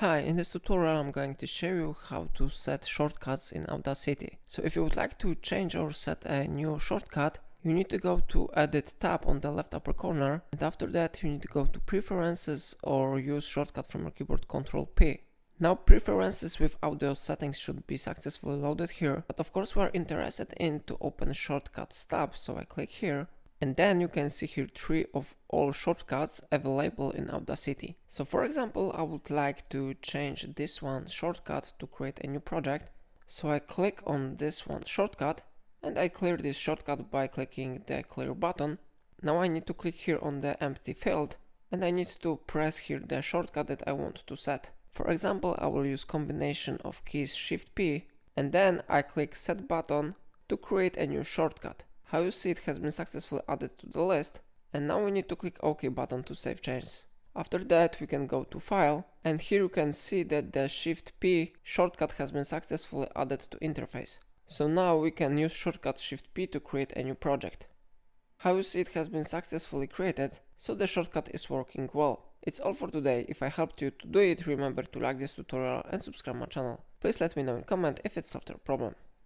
Hi, in this tutorial I'm going to show you how to set shortcuts in Audacity. So if you would like to change or set a new shortcut, you need to go to Edit tab on the left upper corner, and after that you need to go to Preferences or use shortcut from your keyboard Ctrl+P. Now preferences with audio settings should be successfully loaded here, but of course we are interested in to open shortcuts tab, so I click here. And then you can see here 3 of all shortcuts available in Audacity. So for example, I would like to change this one shortcut to create a new project. So I click on this one shortcut and I clear this shortcut by clicking the clear button. Now I need to click here on the empty field and I need to press here the shortcut that I want to set. For example, I will use combination of keys Shift P and then I click set button to create a new shortcut. How you see it has been successfully added to the list, and now we need to click OK button to save changes. After that we can go to File, and here you can see that the Shift P shortcut has been successfully added to interface. So now we can use shortcut Shift P to create a new project. How you see it has been successfully created, so the shortcut is working well. It's all for today. If I helped you to do it, remember to like this tutorial and subscribe my channel. Please let me know in comment if it solved your problem.